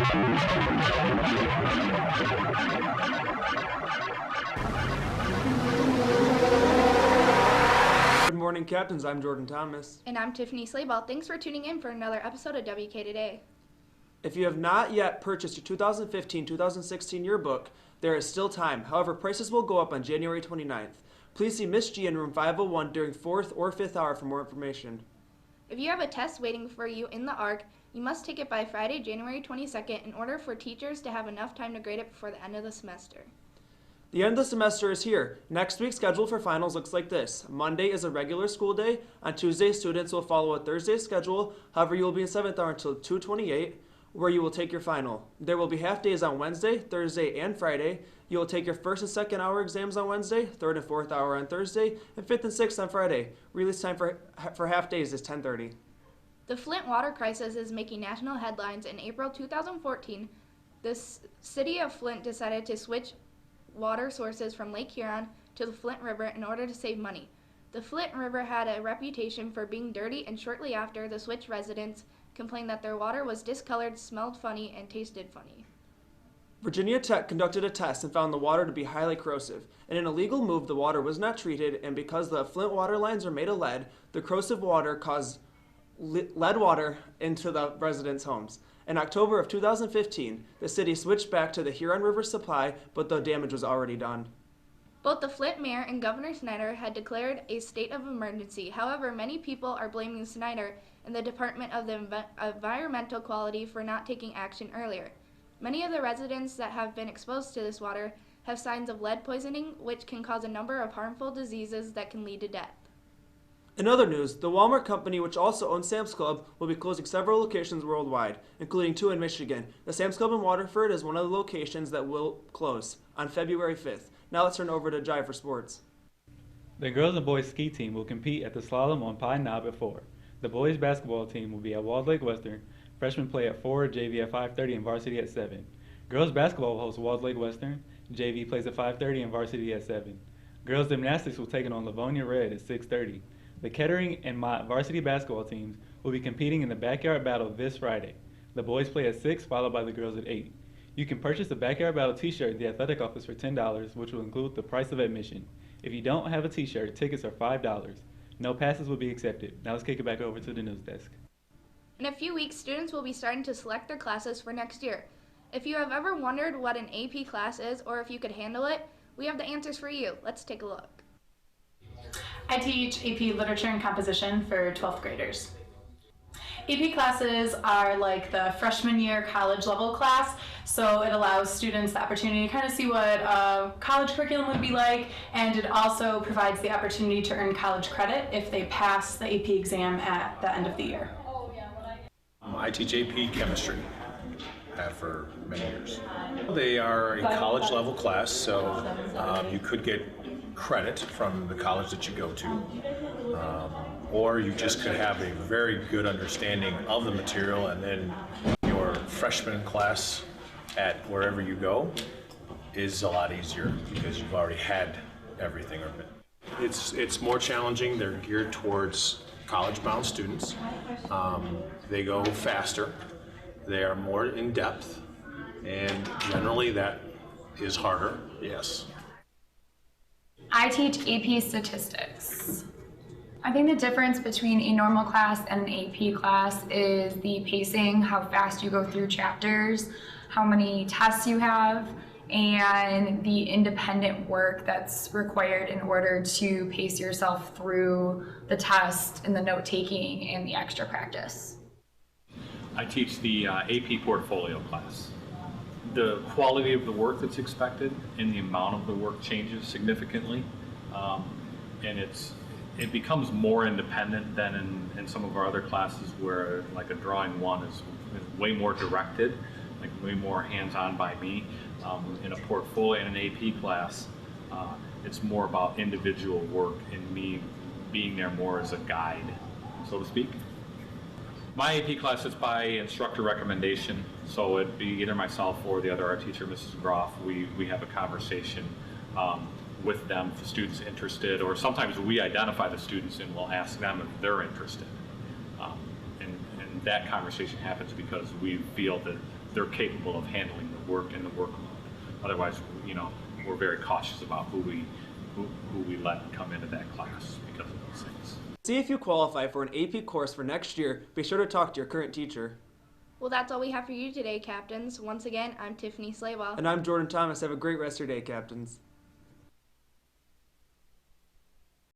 Good morning, Captains. I'm Jordan Thomas. And I'm Tiffany Slayball. Thanks for tuning in for another episode of WK Today. If you have not yet purchased your 2015-2016 yearbook, there is still time. However, prices will go up on January 29th. Please see Miss G in room 501 during 4th or 5th hour for more information. If you have a test waiting for you in the ARC, you must take it by Friday, January 22nd in order for teachers to have enough time to grade it before the end of the semester. The end of the semester is here. Next week's schedule for finals looks like this. Monday is a regular school day. On Tuesday, students will follow a Thursday schedule. However, you will be in 7th hour until 2:28, where you will take your final. There will be half days on Wednesday, Thursday, and Friday. You will take your 1st and 2nd hour exams on Wednesday, 3rd and 4th hour on Thursday, and 5th and 6th on Friday. Release time for half days is 10:30. The Flint water crisis is making national headlines. In April 2014, the city of Flint decided to switch water sources from Lake Huron to the Flint River in order to save money. The Flint River had a reputation for being dirty, and shortly after the switch, residents complained that their water was discolored, smelled funny, and tasted funny. Virginia Tech conducted a test and found the water to be highly corrosive. In an illegal move, the water was not treated, and because the Flint water lines are made of lead, the corrosive water caused lead water into the residents' homes. In October of 2015, the city switched back to the Huron River supply, but the damage was already done. Both the Flint mayor and Governor Snyder had declared a state of emergency. However, many people are blaming Snyder and the Department of Environmental Quality for not taking action earlier. Many of the residents that have been exposed to this water have signs of lead poisoning, which can cause a number of harmful diseases that can lead to death. In other news, the Walmart company, which also owns Sam's Club, will be closing several locations worldwide, including 2 in Michigan. The Sam's Club in Waterford is one of the locations that will close on February 5th. Now let's turn over to Jive for sports. The girls and boys ski team will compete at the slalom on Pine Knob at 4. The boys basketball team will be at Walled Lake Western. Freshmen play at 4, JV at 5:30, and varsity at 7. Girls basketball will host Walled Lake Western. JV plays at 5:30 and varsity at 7. Girls gymnastics will take it on Livonia Red at 6:30. The Kettering and Mott varsity basketball teams will be competing in the backyard battle this Friday. The boys play at 6, followed by the girls at 8. You can purchase the backyard battle t-shirt at the athletic office for $10, which will include the price of admission. If you don't have a t-shirt, tickets are $5. No passes will be accepted. Now let's kick it back over to the news desk. In a few weeks, students will be starting to select their classes for next year. If you have ever wondered what an AP class is or if you could handle it, we have the answers for you. Let's take a look. I teach AP Literature and Composition for 12th graders. AP classes are like the freshman year college level class, so it allows students the opportunity to kind of see what a college curriculum would be like, and it also provides the opportunity to earn college credit if they pass the AP exam at the end of the year. I teach AP Chemistry for many years. They are a college level class, so you could get credit from the college that you go to, or you just could have a very good understanding of the material, and then your freshman class at wherever you go is a lot easier because you've already had everything. It's more challenging. They're geared towards college-bound students. They go faster. They are more in depth, and generally that is harder, yes. I teach AP Statistics. I think the difference between a normal class and an AP class is the pacing, how fast you go through chapters, how many tests you have, and the independent work that's required in order to pace yourself through the test and the note-taking and the extra practice. I teach the AP Portfolio class. The quality of the work that's expected and the amount of the work changes significantly, and it becomes more independent than in some of our other classes where like a drawing one is way more directed, like way more hands-on by me. In a portfolio and an AP class, it's more about individual work and me being there more as a guide, so to speak. My AP class is by instructor recommendation, so it'd be either myself or the other art teacher, Mrs. Groff. We have a conversation with them if the student's interested, or sometimes we identify the students and we'll ask them if they're interested. And that conversation happens because we feel that they're capable of handling the work and the workload. Otherwise, we're very cautious about who we let come into that class because of those things. See if you qualify for an AP course for next year. Be sure to talk to your current teacher. Well, that's all we have for you today, Captains. Once again, I'm Tiffany Slayball. And I'm Jordan Thomas. Have a great rest of your day, Captains.